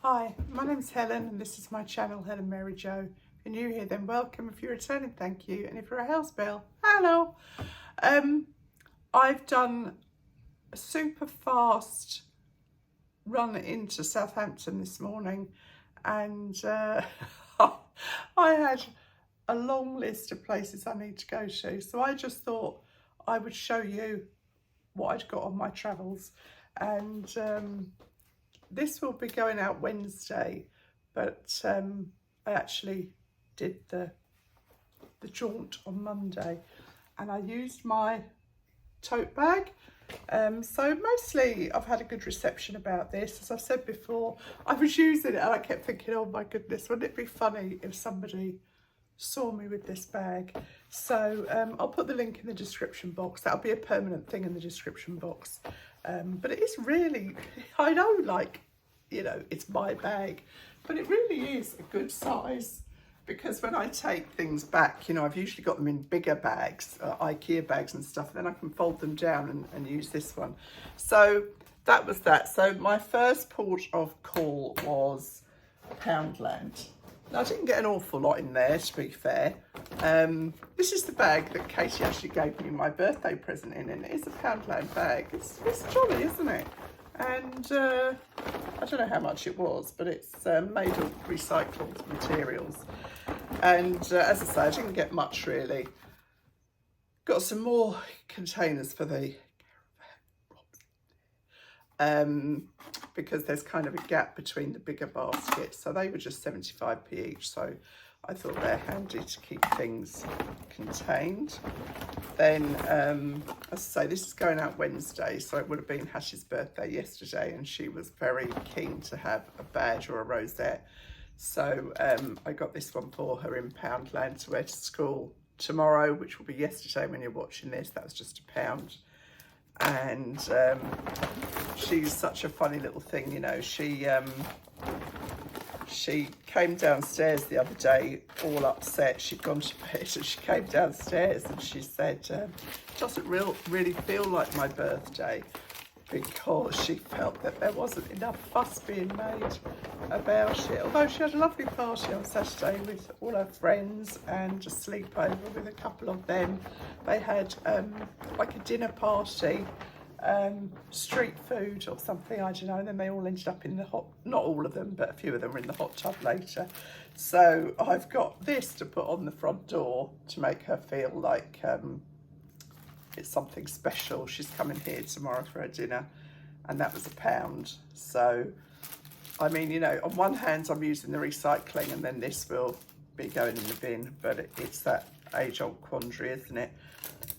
Hi, my name's Helen and this is my channel, HelenMaryJo. If you're new here, then welcome. If you're returning, thank you. And if you're a house girl, hello. I've done a super fast run into Southampton this morning and I had a long list of places I need to go to. So I just thought I would show you what I'd got on my travels. And this will be going out Wednesday, but I actually did the jaunt on Monday and I used my tote bag. So mostly I've had a good reception about this. As I've said before, I was using it and I kept thinking, oh my goodness, wouldn't it be funny if somebody saw me with this bag? So I'll put the link in the description box. That'll be a permanent thing in the description box. But it is really, I know, like, you know, it's my bag, but it really is a good size, because when I take things back, you know, I've usually got them in bigger bags, IKEA bags and stuff, and then I can fold them down and use this one. So that was that. So my first port of call was Poundland. Now, I didn't get an awful lot in there, to be fair. This is the bag that Katie actually gave me my birthday present in, and it is a Poundland bag. It's jolly, isn't it? And I don't know how much it was, but it's made of recycled materials. And as I say, I didn't get much really. Got some more containers for the because there's kind of a gap between the bigger baskets, so they were just 75p each, so I thought they're handy to keep things contained. Then as I say, this is going out Wednesday, so it would have been Hash's birthday yesterday, and she was very keen to have a badge or a rosette, so I got this one for her in Poundland to wear to school tomorrow, which will be yesterday when you're watching this. That was just £1. And she's such a funny little thing, you know. She came downstairs the other day all upset. She'd gone to bed and she came downstairs and she said, it doesn't really feel like my birthday, because she felt that there wasn't enough fuss being made about it. Although she had a lovely party on Saturday with all her friends and a sleepover with a couple of them. They had like a dinner party, street food or something, I don't know, and then they all ended up in the hot, not all of them, but a few of them were in the hot tub later. So I've got this to put on the front door to make her feel like it's something special. She's coming here tomorrow for her dinner, and that was £1. So, I mean, you know, on one hand I'm using the recycling and then this will be going in the bin, but it's that age-old quandary, isn't it?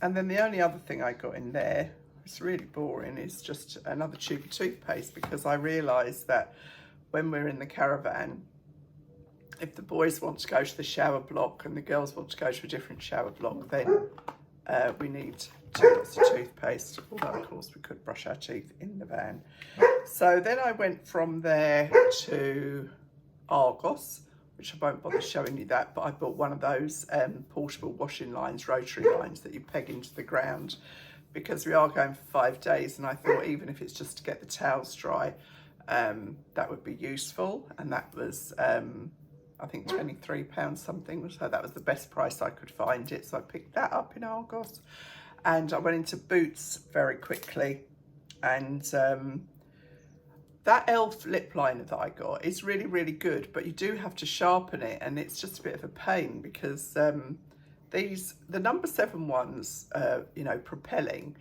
And then the only other thing I got in there, it's really boring, is just another tube of toothpaste, because I realised that when we're in the caravan, if the boys want to go to the shower block and the girls want to go to a different shower block, then we need 2 lots of toothpaste, although of course we could brush our teeth in the van. So then I went from there to Argos, which I won't bother showing you that, but I bought one of those portable washing lines, rotary lines that you peg into the ground, because we are going for 5 days, and I thought even if it's just to get the towels dry, that would be useful. And that was I think £23 something, so that was the best price I could find it, so I picked that up in Argos. And I went into Boots very quickly, and that e.l.f. lip liner that I got is really good, but you do have to sharpen it, and it's just a bit of a pain, because the number 7 ones, you know, propelling,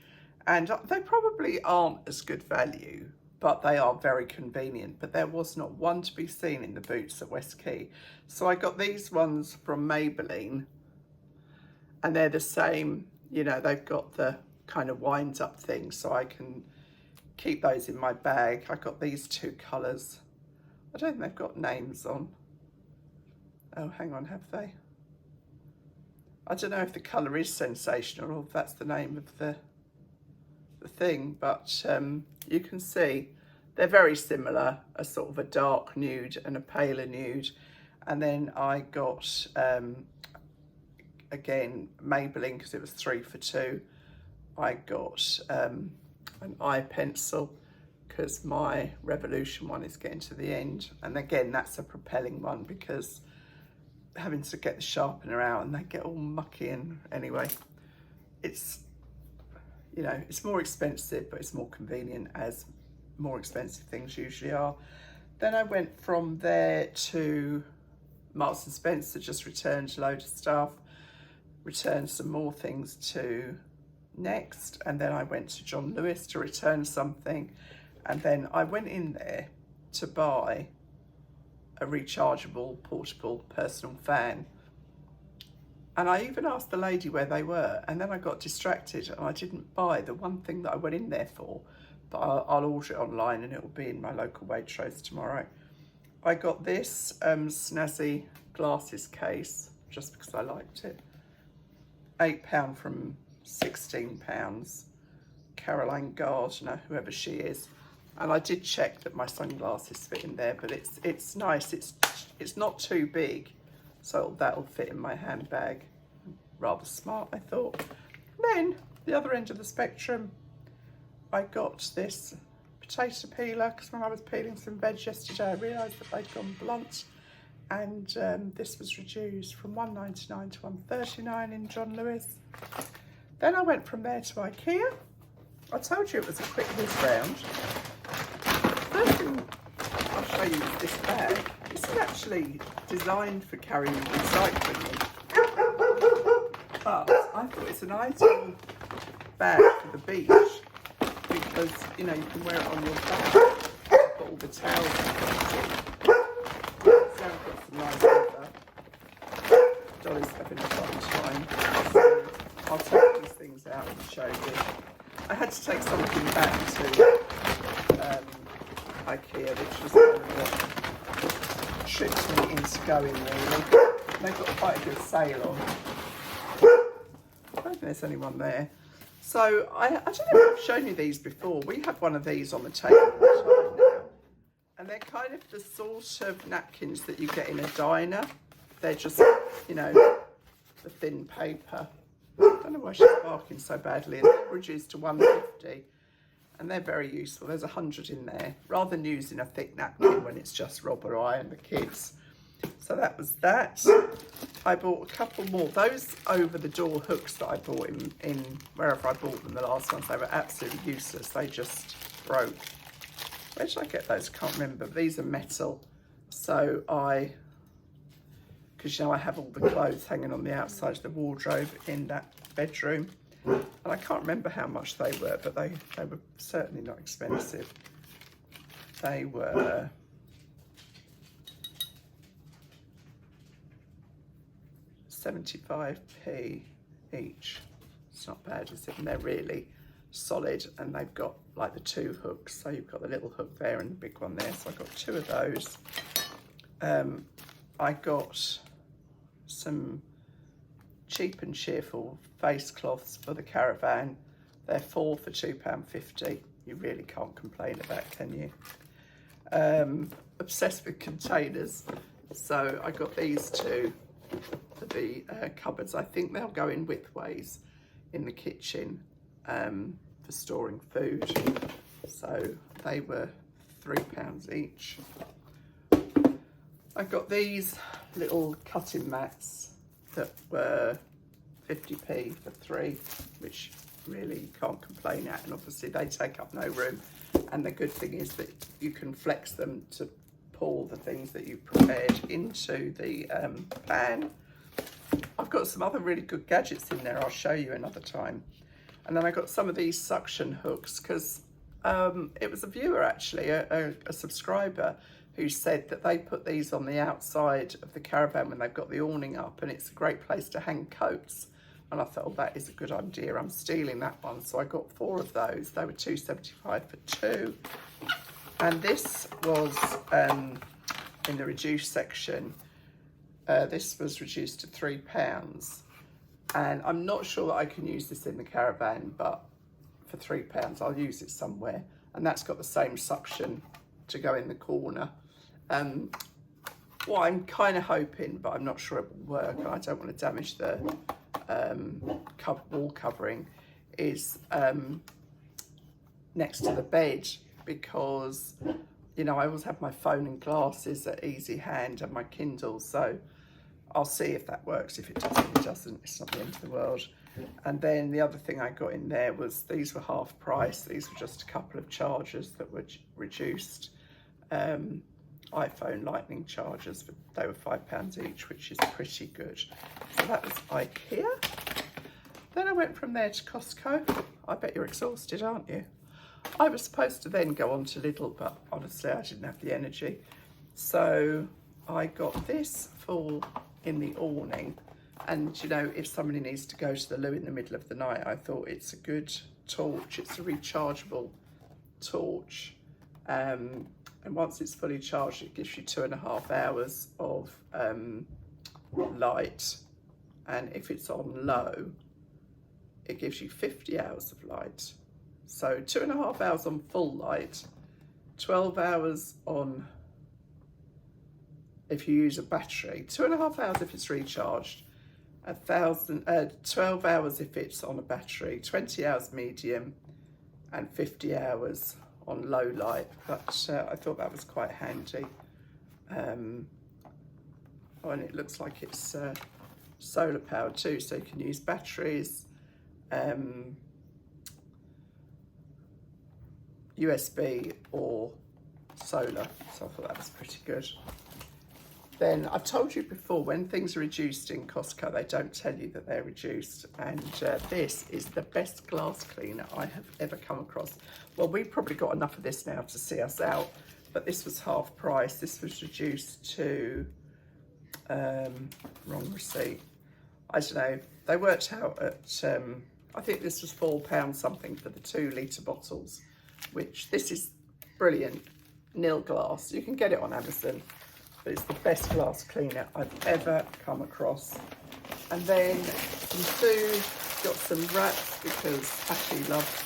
and they probably aren't as good value, but they are very convenient. But there was not one to be seen in the Boots at West Quay. So I got these ones from Maybelline, and they're the same, you know, they've got the kind of winds up thing, so I can keep those in my bag. I got these 2 colours. I don't think they've got names on. Oh, hang on, have they? I don't know if the colour is Sensational or if that's the name of the thing, but you can see they're very similar, a sort of a dark nude and a paler nude. And then I got again Maybelline, because it was 3 for 2. I got an eye pencil because my Revolution one is getting to the end. And again, that's a propelling one because having to get the sharpener out and they get all mucky, and anyway, it's, you know, it's more expensive, but it's more convenient, as more expensive things usually are. Then I went from there to Marks and Spencer, just returned a load of stuff, returned some more things to Next, and then I went to John Lewis to return something, and then I went in there to buy a rechargeable portable personal fan. And I even asked the lady where they were, and then I got distracted and I didn't buy the one thing that I went in there for, but I'll order it online and it will be in my local Waitrose tomorrow. I got this snazzy glasses case just because I liked it. £8 from £16. Caroline Gardner, whoever she is. And I did check that my sunglasses fit in there, but it's nice. It's not too big, so that'll fit in my handbag. Rather smart, I thought. Then, the other end of the spectrum, I got this potato peeler, because when I was peeling some veg yesterday, I realised that they'd gone blunt, and this was reduced from £1.99 to £1.39 in John Lewis. Then I went from there to IKEA. I told you it was a quick whiz round. First thing I'll show you is this bag. This is actually designed for carrying recycling in. But I thought it's an ideal bag for the beach because, you know, you can wear it on your back. Got all the towels and things in. So I've got some nice weather. Dolly's having a fun time. So I'll take these things out and show you. I had to take something back to IKEA, which was kind of what tricked me into going, really. They've got quite a good sale on. I don't think there's anyone there. So I don't know if I've shown you these before. We have one of these on the table all the time now. And they're kind of the sort of napkins that you get in a diner. They're just, you know, the thin paper. I don't know why she's barking so badly. And they're reduced to £1.50. And they're very useful. There's 100 in there, rather than using a thick napkin when it's just Rob or I and the kids. So that was that. I bought a couple more. Those over-the-door hooks that I bought in wherever I bought them, the last ones, they were absolutely useless. They just broke. Where did I get those? I can't remember. These are metal. So because you know I have all the clothes hanging on the outside of the wardrobe in that bedroom. And I can't remember how much they were, but they were certainly not expensive. They were 75p each. It's not bad, is it? And they're really solid, and they've got like the two hooks. So you've got the little hook there and the big one there. So I got two of those. I got some cheap and cheerful face cloths for the caravan. They're 4 for £2.50. You really can't complain about, can you? Obsessed with containers, so I got these two for the cupboards. I think they'll go in widthways in the kitchen for storing food. So they were £3 each. I got these little cutting mats that were 50p for 3, which really you can't complain at, and obviously they take up no room. And the good thing is that you can flex them to pour the things that you've prepared into the pan. I've got some other really good gadgets in there I'll show you another time. And then I got some of these suction hooks because it was a viewer, actually, a subscriber, who said that they put these on the outside of the caravan when they've got the awning up, and it's a great place to hang coats. And I thought, oh, that is a good idea. I'm stealing that one. So I got 4 of those. They were £2.75 for 2. And this was in the reduced section. This was reduced to £3. And I'm not sure that I can use this in the caravan, but for £3 I'll use it somewhere. And that's got the same suction to go in the corner. What I'm kind of hoping, but I'm not sure it will work, and I don't want to damage the wall covering, is next to the bed. because, you know, I always have my phone and glasses at easy hand and my Kindle, so I'll see if that works. If it doesn't, it doesn't. It's not the end of the world. And then the other thing I got in there was, these were half price. These were just a couple of chargers that were reduced. iPhone lightning chargers, but they were £5 each, which is pretty good. So that was IKEA. Then I went from there to Costco. I bet you're exhausted, aren't you? I was supposed to then go on to Lidl, but honestly I didn't have the energy. So I got this for in the awning, and you know, if somebody needs to go to the loo in the middle of the night, I thought it's a good torch. It's a rechargeable torch, and once it's fully charged, it gives you 2.5 hours of light, and if it's on low, it gives you 50 hours of light. So 2.5 hours on full light, 12 hours on if you use a battery, 2.5 hours if it's recharged, 12 hours if it's on a battery, 20 hours medium, and 50 hours on low light. But I thought that was quite handy. Oh, and it looks like it's solar powered too, so you can use batteries, USB or solar. So I thought that was pretty good. Then I've told you before, when things are reduced in Costco, they don't tell you that they're reduced. And this is the best glass cleaner I have ever come across. Well, we've probably got enough of this now to see us out, but this was half price. This was reduced to, wrong receipt. I don't know. They worked out at, I think this was £4 something for the 2 litre bottles, which this is brilliant. Nil glass. You can get it on Amazon. But it's the best glass cleaner I've ever come across. And then some food, got some wraps because Ashley loves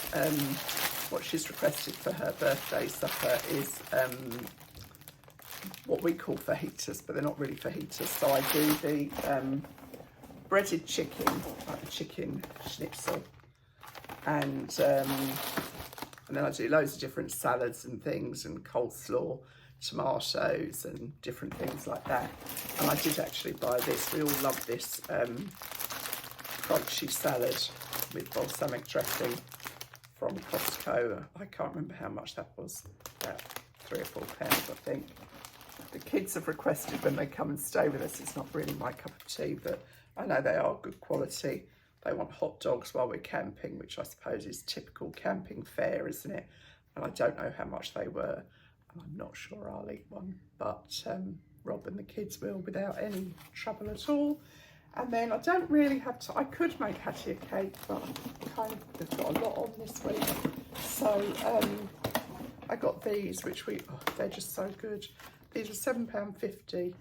what she's requested for her birthday supper is what we call fajitas, but they're not really fajitas. So I do the breaded chicken, like the chicken schnitzel, and then I do loads of different salads and things and coleslaw, tomatoes and different things like that. And I did actually buy this. We all love this crunchy salad with balsamic dressing from Costco. I can't remember how much that was, about £3 or £4 I think. The kids have requested when they come and stay with us, it's not really my cup of tea, but I know they are good quality. They want hot dogs while we're camping, which I suppose is typical camping fare, isn't it? And I don't know how much they were. I'm not sure I'll eat one, but Rob and the kids will without any trouble at all. And then I don't really have to, I could make Hattie a cake, but they've got a lot on this week. So I got these, which they're just so good. These are £7.50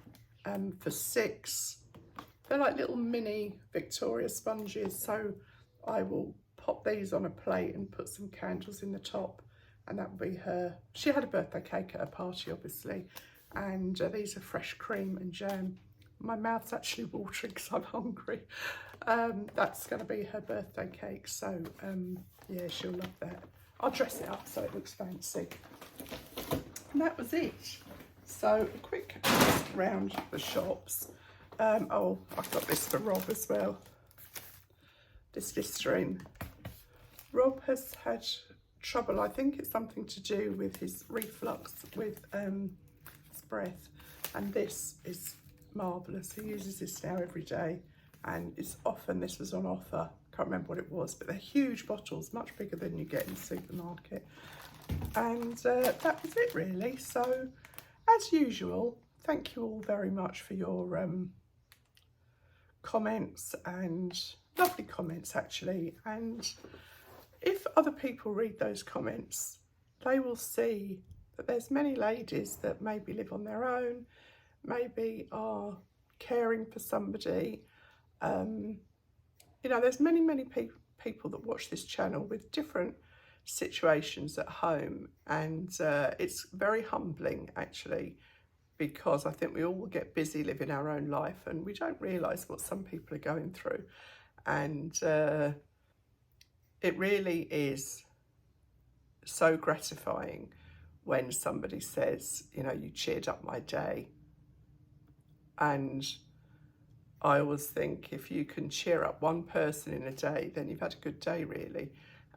for 6. They're like little mini Victoria sponges. So I will pop these on a plate and put some candles in the top. And that will be her. She had a birthday cake at her party, obviously. And these are fresh cream and jam. My mouth's actually watering because I'm hungry. That's going to be her birthday cake. So, yeah, she'll love that. I'll dress it up so it looks fancy. And that was it. So, a quick round the shops. Oh, I've got this for Rob as well. This Listerine. Rob has had trouble. I think it's something to do with his reflux with his breath, and this is marvellous. He uses this now every day, and it's often, this was on offer, can't remember what it was, but they're huge bottles, much bigger than you get in the supermarket. And that was it really. So as usual, thank you all very much for your comments, and lovely comments actually. And if other people read those comments, they will see that there's many ladies that maybe live on their own, maybe are caring for somebody. You know, there's many people that watch this channel with different situations at home, and it's very humbling actually, because I think we all get busy living our own life and we don't realise what some people are going through. And it really is so gratifying when somebody says, you know, you cheered up my day. And I always think if you can cheer up one person in a day, then you've had a good day, really.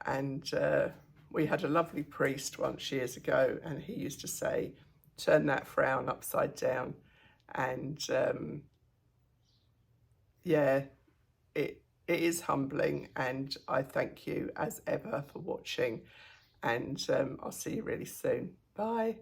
And we had a lovely priest once years ago, and he used to say, turn that frown upside down. And yeah, it is humbling, and I thank you as ever for watching, and I'll see you really soon. Bye.